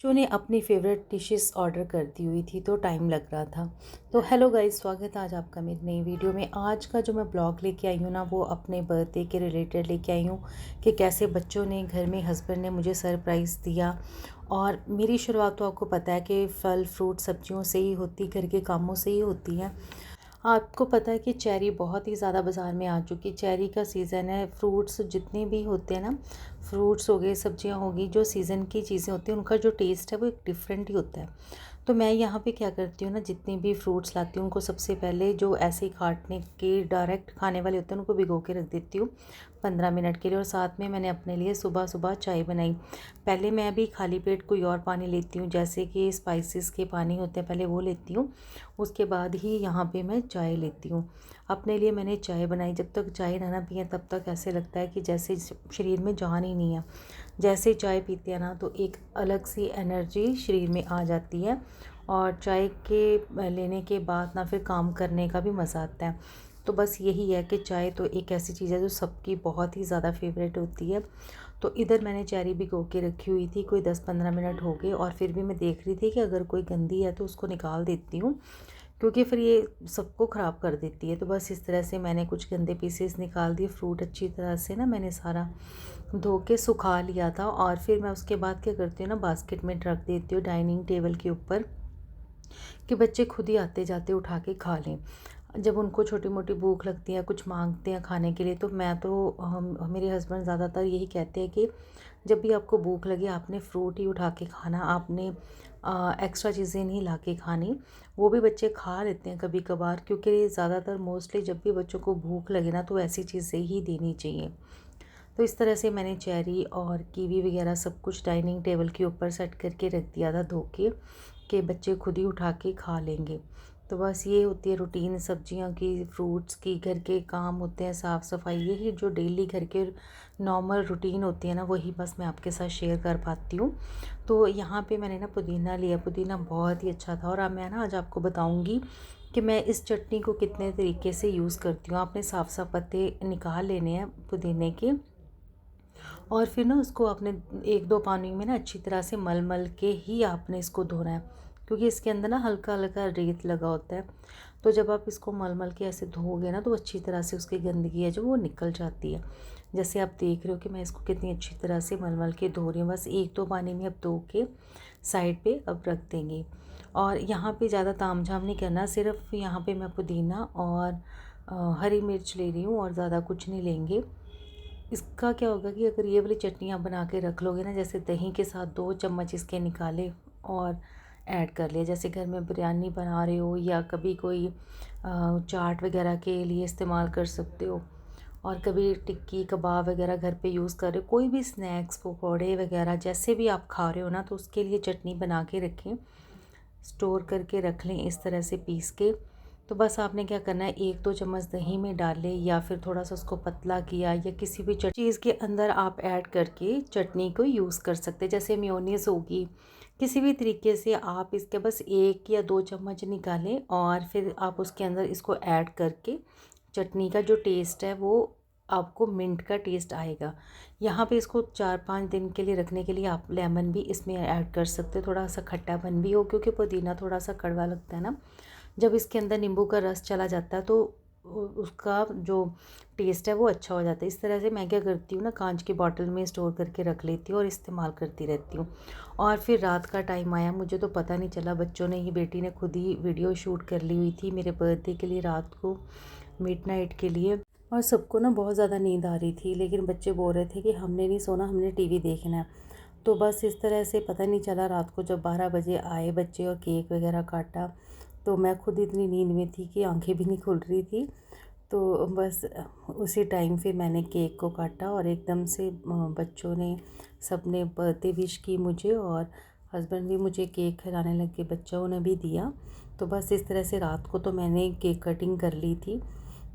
जो ने अपनी फ़ेवरेट डिशेस ऑर्डर कर दी हुई थी तो टाइम लग रहा था। तो हेलो गाइस, स्वागत है आज आपका मेरी नई वीडियो में। आज का जो मैं ब्लॉग लेके आई हूँ ना, वो अपने बर्थडे के रिलेटेड लेके आई हूँ कि कैसे बच्चों ने घर में हस्बैंड ने मुझे सरप्राइज़ दिया। और मेरी शुरुआत तो आपको पता है कि फल फ्रूट सब्जियों से ही होती, घर के कामों से ही होती है। आपको पता है कि चेरी बहुत ही ज़्यादा बाज़ार में आ चुकी, चेरी का सीज़न है। फ्रूट्स जितने भी होते हैं ना, फ्रूट्स हो गए, सब्जियां होगी, जो सीज़न की चीज़ें होती हैं उनका जो टेस्ट है वो एक डिफरेंट ही होता है। तो मैं यहाँ पे क्या करती हूँ ना, जितने भी फ्रूट्स लाती हूँ उनको सबसे पहले जो ऐसे ही काटने के डायरेक्ट खाने वाले होते हैं उनको भिगो के रख देती हूँ 15 मिनट के लिए। और साथ में मैंने अपने लिए सुबह सुबह चाय बनाई। पहले मैं भी खाली पेट कोई और पानी लेती हूँ, जैसे कि स्पाइसेस के पानी होते हैं, पहले वो लेती हूँ। उसके बाद ही यहाँ पे मैं चाय लेती हूँ। अपने लिए मैंने चाय बनाई। जब तक चाय ना पिए तब तक ऐसे लगता है कि जैसे शरीर में जान ही नहीं है। जैसे चाय पीते हैं ना तो एक अलग सी एनर्जी शरीर में आ जाती है। और चाय के लेने के बाद ना फिर काम करने का भी मज़ा आता है। तो बस यही है कि चाय तो एक ऐसी चीज़ है जो सबकी बहुत ही ज़्यादा फेवरेट होती है। तो इधर मैंने चेरी भिगो के रखी हुई थी, कोई 10-15 मिनट हो गए, और फिर भी मैं देख रही थी कि अगर कोई गंदी है तो उसको निकाल देती हूँ, क्योंकि फिर ये सबको ख़राब कर देती है। तो बस इस तरह से मैंने कुछ गंदे पीसेस निकाल दिए। फ्रूट अच्छी तरह से ना मैंने सारा धो के सुखा लिया था, और फिर मैं उसके बाद क्या करती हूँ ना, बास्केट में रख देती हूँ डाइनिंग टेबल के ऊपर, कि बच्चे खुद ही आते जाते उठा के खा लें। जब उनको छोटी मोटी भूख लगती है, कुछ मांगते हैं खाने के लिए, तो मैं तो हम मेरे हस्बैंड ज़्यादातर यही कहते हैं कि जब भी आपको भूख लगे आपने फ्रूट ही उठा के खाना, आपने एक्स्ट्रा चीज़ें नहीं ला के खानी। वो भी बच्चे खा लेते हैं कभी कभार, क्योंकि ज़्यादातर मोस्टली जब भी बच्चों को भूख लगे ना तो ऐसी चीज़ें ही देनी चाहिए। तो इस तरह से मैंने चेरी और कीवी वगैरह सब कुछ डाइनिंग टेबल के ऊपर सेट करके रख दिया था धो के, कि बच्चे खुद ही उठा के खा लेंगे। तो बस ये होती है रूटीन सब्जियां की, फ्रूट्स की, घर के काम होते हैं, साफ़ सफाई, यही जो डेली घर के नॉर्मल रूटीन होती है ना, वही बस मैं आपके साथ शेयर कर पाती हूँ। तो यहाँ पे मैंने ना पुदीना लिया, पुदीना बहुत ही अच्छा था। और अब मैं ना आज आपको बताऊँगी कि मैं इस चटनी को कितने तरीके से यूज़ करती हूँ। आपने साफ साफ पत्ते निकाल लेने हैं पुदीने के, और फिर ना उसको आपने एक दो पानी में ना अच्छी तरह से मल मल के ही आपने इसको धोना है, क्योंकि इसके अंदर ना हल्का हल्का रेत लगा होता है। तो जब आप इसको मल मल के ऐसे धोगे ना तो अच्छी तरह से उसकी गंदगी है जो वो निकल जाती है। जैसे आप देख रहे हो कि मैं इसको कितनी अच्छी तरह से मल मल के धो रही हूँ। बस एक दो पानी में अब धो के साइड पे अब रख देंगे। और यहाँ पे ज़्यादा ताम झाम नहीं करना, सिर्फ यहाँ पे मैं पुदीना और हरी मिर्च ले रही हूँ, और ज़्यादा कुछ नहीं लेंगे। इसका क्या होगा कि अगर ये वाली चटनी आप बना के रख लोगे ना, जैसे दही के साथ 2 चम्मच इसके निकाले और ऐड कर लिया, जैसे घर में बिरयानी बना रहे हो या कभी कोई चाट वगैरह के लिए इस्तेमाल कर सकते हो, और कभी टिक्की कबाब वगैरह घर पे यूज़ कर रहे हो, कोई भी स्नैक्स पकौड़े वगैरह जैसे भी आप खा रहे हो ना, तो उसके लिए चटनी बना के रखें, स्टोर करके रख लें इस तरह से पीस के। तो बस आपने क्या करना है, एक दो चम्मच दही में डालें या फिर थोड़ा सा उसको पतला किया, या किसी भी चीज़ के अंदर आप ऐड करके चटनी को यूज़ कर सकते हैं। जैसे मेयोनीज होगी, किसी भी तरीके से आप इसके बस 1 या 2 चम्मच निकालें, और फिर आप उसके अंदर इसको ऐड करके चटनी का जो टेस्ट है वो आपको मिंट का टेस्ट आएगा। यहाँ पे इसको 4-5 दिन के लिए रखने के लिए आप लेमन भी इसमें ऐड कर सकते हो, थोड़ा सा खट्टापन भी हो, क्योंकि पुदीना थोड़ा सा कड़वा लगता है ना। जब इसके अंदर नींबू का रस चला जाता है तो उसका जो टेस्ट है वो अच्छा हो जाता है। इस तरह से मैं क्या करती हूँ ना, कांच की बॉटल में स्टोर करके रख लेती हूँ और इस्तेमाल करती रहती हूँ। और फिर रात का टाइम आया, मुझे तो पता नहीं चला, बच्चों ने, ही बेटी ने खुद ही वीडियो शूट कर ली हुई थी मेरे बर्थडे के लिए, रात को मिडनाइट के लिए। और सबको ना बहुत ज़्यादा नींद आ रही थी, लेकिन बच्चे बोल रहे थे कि हमने नहीं सोना, हमने टीवी देखना है। तो बस इस तरह से पता नहीं चला, रात को जब 12 बजे आए बच्चे और केक वगैरह काटा, तो मैं खुद इतनी नींद में थी कि आंखें भी नहीं खुल रही थी। तो बस उसी टाइम फिर मैंने केक को काटा, और एकदम से बच्चों ने सब ने बर्थडे विश की मुझे, और हस्बैंड भी मुझे केक खिलाने लगे, बच्चों ने भी दिया। तो बस इस तरह से रात को तो मैंने केक कटिंग कर ली थी।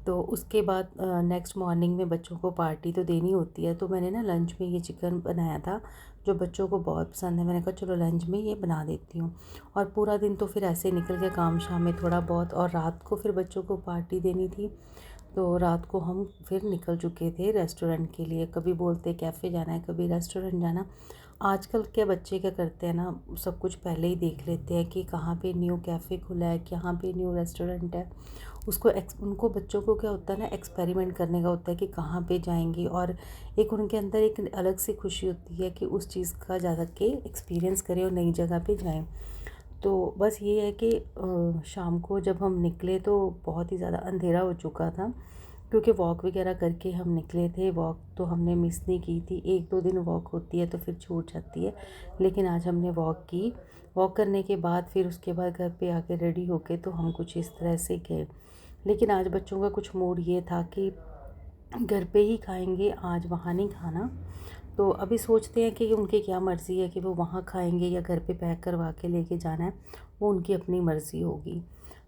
तो उसके बाद नेक्स्ट मॉर्निंग में बच्चों को पार्टी तो देनी होती है, तो मैंने ना लंच में ये चिकन बनाया था जो बच्चों को बहुत पसंद है। मैंने कहा चलो लंच में ये बना देती हूँ। और पूरा दिन तो फिर ऐसे निकल गया, काम शाम में थोड़ा बहुत, और रात को फिर बच्चों को पार्टी देनी थी। तो रात को हम फिर निकल चुके थे रेस्टोरेंट के लिए, कभी बोलते कैफ़े जाना है, कभी रेस्टोरेंट जाना। आजकल के बच्चे क्या करते हैं ना, सब कुछ पहले ही देख लेते हैं कि कहाँ पे न्यू कैफ़े खुला है, कहाँ पे न्यू रेस्टोरेंट है। उनको बच्चों को क्या होता है ना, एक्सपेरिमेंट करने का होता है कि कहाँ पे जाएंगे, और एक उनके अंदर एक अलग सी खुशी होती है कि उस चीज़ का ज़्यादा के एक्सपीरियंस करें और नई जगह पे जाएं। तो बस ये है कि शाम को जब हम निकले तो बहुत ही ज़्यादा अंधेरा हो चुका था, क्योंकि वॉक वगैरह करके हम निकले थे। वॉक तो हमने मिस नहीं की थी, 1-2 दिन वॉक होती है तो फिर छूट जाती है, लेकिन आज हमने वॉक की। वॉक करने के बाद फिर उसके बाद घर पे आके रेडी होके तो हम कुछ इस तरह से गए। लेकिन आज बच्चों का कुछ मूड ये था कि घर पे ही खाएंगे, आज वहाँ नहीं खाना। तो अभी सोचते हैं कि उनकी क्या मर्ज़ी है कि वो वहाँ खाएंगे या घर पे पैक करवा के लेके जाना है, वो उनकी अपनी मर्ज़ी होगी।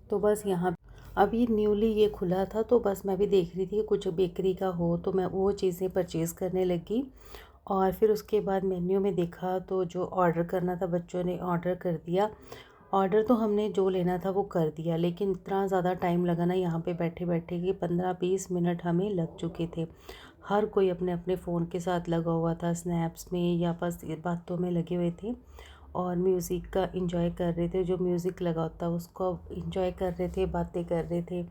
तो बस यहाँ अभी न्यूली ये खुला था, तो बस मैं भी देख रही थी कि कुछ बेकरी का हो तो मैं वो चीज़ें परचेज़ करने लगी। और फिर उसके बाद मेन्यू में देखा तो जो ऑर्डर करना था बच्चों ने ऑर्डर कर दिया। ऑर्डर तो हमने जो लेना था वो कर दिया, लेकिन इतना ज़्यादा टाइम लगा ना यहाँ पे बैठे बैठे कि 15-20 मिनट हमें लग चुके थे। हर कोई अपने अपने फ़ोन के साथ लगा हुआ था, स्नैप्स में या बस बातों में लगे हुए थे, और म्यूज़िक का एंजॉय कर रहे थे। जो म्यूज़िक लगा होता उसको एंजॉय कर रहे थे, बातें कर रहे थे।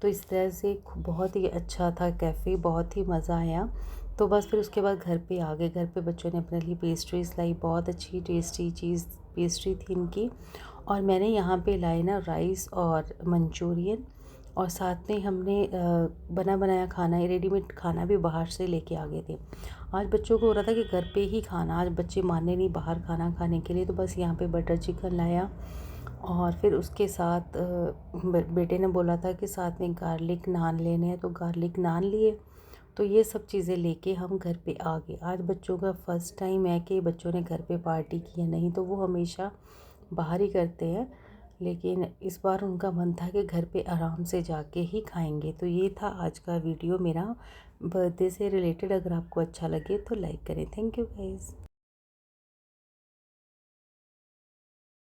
तो इस तरह से बहुत ही अच्छा था कैफ़े, बहुत ही मज़ा आया। तो बस फिर उसके बाद घर पे आ गए। घर पे बच्चों ने अपने लिए पेस्ट्रीज़ लाई, बहुत अच्छी टेस्टी चीज़ पेस्ट्री थी इनकी। और मैंने यहाँ पे लाए ना राइस और मंचूरियन, और साथ में हमने बना बनाया खाना, रेडीमेड खाना भी बाहर से लेके आ गए थे। आज बच्चों को हो रहा था कि घर पे ही खाना, आज बच्चे माने नहीं बाहर खाना खाने के लिए, तो बस यहाँ पे बटर चिकन लाया। और फिर उसके साथ बेटे ने बोला था कि साथ में गार्लिक नान लेने हैं, तो गार्लिक नान लिए। तो ये सब चीज़ें लेके हम घर पे आ गए। आज बच्चों का फ़र्स्ट टाइम है कि बच्चों ने घर पे पार्टी की है, नहीं तो वो हमेशा बाहर ही करते हैं। लेकिन इस बार उनका मन था कि घर पे आराम से जाके ही खाएंगे। तो ये था आज का वीडियो मेरा बर्थडे से रिलेटेड। अगर आपको अच्छा लगे तो लाइक करें। Thank you guys.